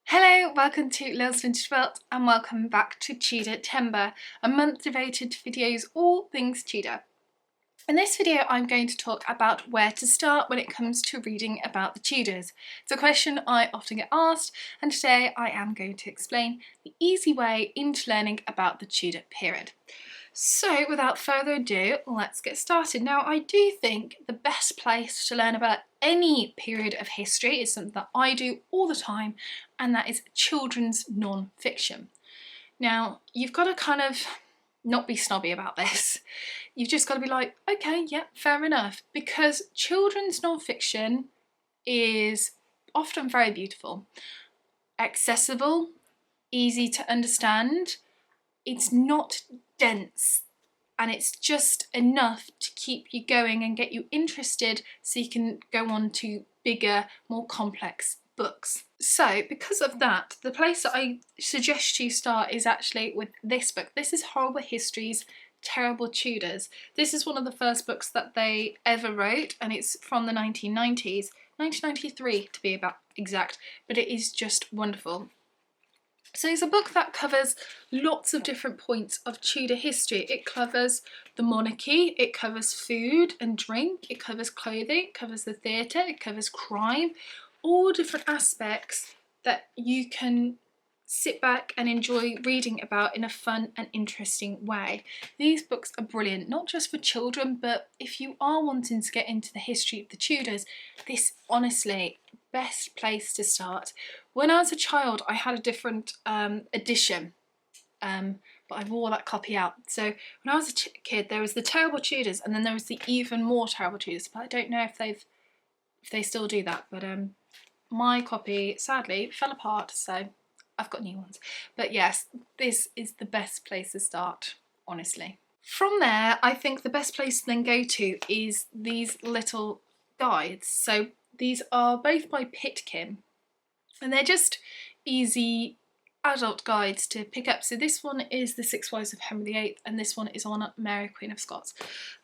Hello, welcome to Lil's Vintage Quilt and welcome back to Tudor Timber, a month devoted to videos all things Tudor. In this video I'm going to talk about where to start when it comes to reading about the Tudors. It's a question I often get asked, and today I am going to explain the easy way into learning about the Tudor period. So without further ado, let's get started. Now I do think the best place to learn about any period of history is something that I do all the time, and that is children's non-fiction. Now you've got to kind of not be snobby about this. You've just got to be like, okay, yeah, fair enough, because children's non-fiction is often very beautiful, accessible, easy to understand. It's not dense, and it's just enough to keep you going and get you interested so you can go on to bigger, more complex books. So because of that, the place that I suggest you start is actually with this book. This is Horrible History's Terrible Tudors. This is one of the first books that they ever wrote, and it's from the 1990s, 1993 to be about exact, but it is just wonderful. So it's a book that covers lots of different points of Tudor history. It covers the monarchy, it covers food and drink, it covers clothing, it covers the theatre, it covers crime, all different aspects that you can sit back and enjoy reading about in a fun and interesting way. These books are brilliant, not just for children, but if you are wanting to get into the history of the Tudors, this honestly, best place to start. When I was a child, I had a different edition, but I wore that copy out. So when I was a kid, there was the Terrible Tudors, and then there was the even more Terrible Tudors. But I don't know if they still do that. But my copy sadly fell apart, so I've got new ones. But yes, this is the best place to start, honestly. From there, I think the best place to then go to is these little guides. So these are both by Pitkin, and they're just easy adult guides to pick up. So this one is The Six Wives of Henry VIII, and this one is on Mary Queen of Scots.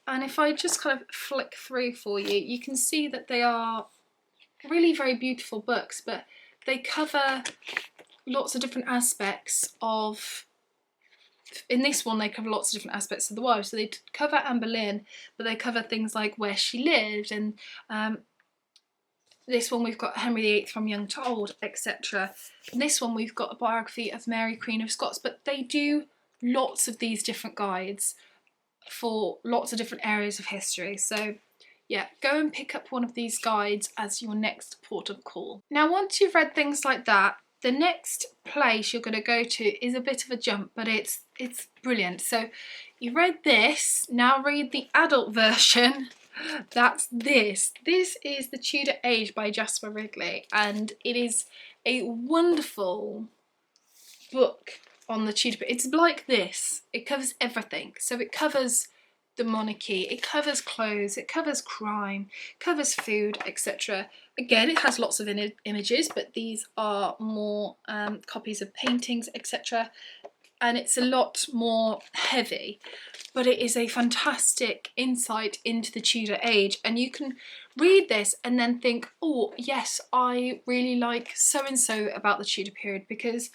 And if I just kind of flick through for you, you can see that they are really very beautiful books, but they cover lots of different aspects of, in this one they cover lots of different aspects of the wives. So they cover Anne Boleyn, but they cover things like where she lived, and this one we've got Henry VIII from young to old, etc. And this one we've got a biography of Mary Queen of Scots, but they do lots of these different guides for lots of different areas of history. So yeah, go and pick up one of these guides as your next port of call. Now once you've read things like that, the next place you're going to go to is a bit of a jump, but it's brilliant. So you read this, now read the adult version. That's this. This is The Tudor Age by Jasper Wrigley, and it is a wonderful book on the Tudor period. It's like this. It covers everything. So it covers the monarchy, it covers clothes, it covers crime, covers food, etc. Again, it has lots of images, but these are more copies of paintings, etc. And it's a lot more heavy, but it is a fantastic insight into the Tudor age, and you can read this and then think, oh yes, I really like so and so about the Tudor period, because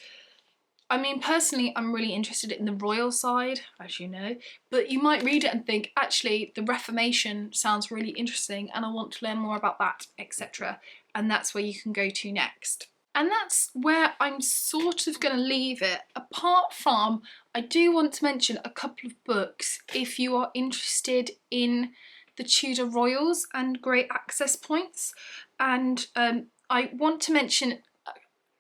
I mean, personally, I'm really interested in the royal side, as you know, but you might read it and think, actually, the Reformation sounds really interesting and I want to learn more about that, etc. And that's where you can go to next. And that's where I'm sort of going to leave it, apart from, I do want to mention a couple of books if you are interested in the Tudor royals and great access points. And I want to mention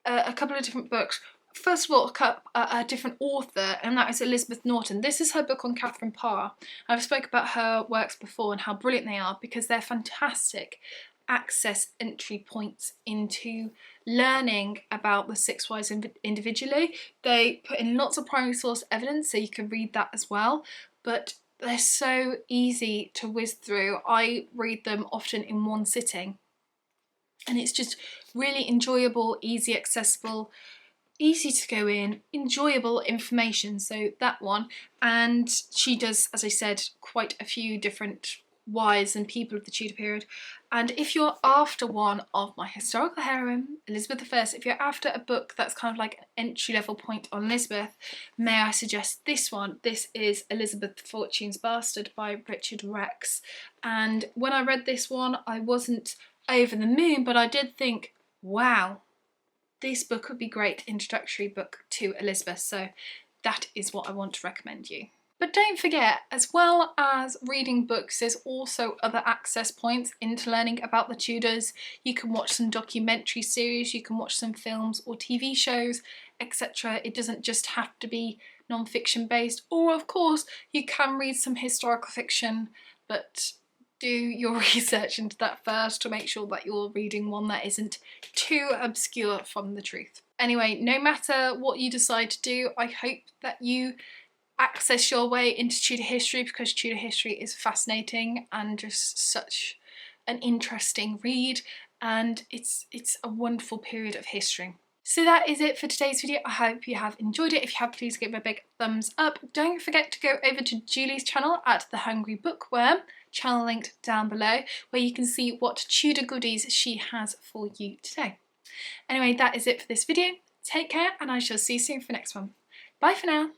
a couple of different books. First of all, a different author, and that is Elizabeth Norton. This is her book on Catherine Parr. I've spoken about her works before and how brilliant they are, because they're fantastic access entry points into learning about the Six Wives individually. They put in lots of primary source evidence, so you can read that as well, but they're so easy to whiz through. I read them often in one sitting, and it's just really enjoyable, easy, accessible, easy to go in, enjoyable information. So that one, and she does, as I said, quite a few different wives and people of the Tudor period. And if you're after one of my historical heroine, Elizabeth I, if you're after a book that's kind of like an entry-level point on Elizabeth, may I suggest this one. This is Elizabeth the Fortune's Bastard by Richard Rex. And when I read this one, I wasn't over the moon, but I did think, wow, this book would be a great introductory book to Elizabeth. So that is what I want to recommend you. But don't forget, as well as reading books, there's also other access points into learning about the Tudors. You can watch some documentary series, you can watch some films or TV shows, etc. It doesn't just have to be non-fiction based, or of course you can read some historical fiction, but do your research into that first to make sure that you're reading one that isn't too obscure from the truth. Anyway, no matter what you decide to do, I hope that you access your way into Tudor history, because Tudor history is fascinating and just such an interesting read, and it's a wonderful period of history. So that is it for today's video. I hope you have enjoyed it. If you have, please give it a big thumbs up. Don't forget to go over to Julie's channel at The Hungry Bookworm, channel linked down below, where you can see what Tudor goodies she has for you today. Anyway, that is it for this video. Take care, and I shall see you soon for the next one. Bye for now.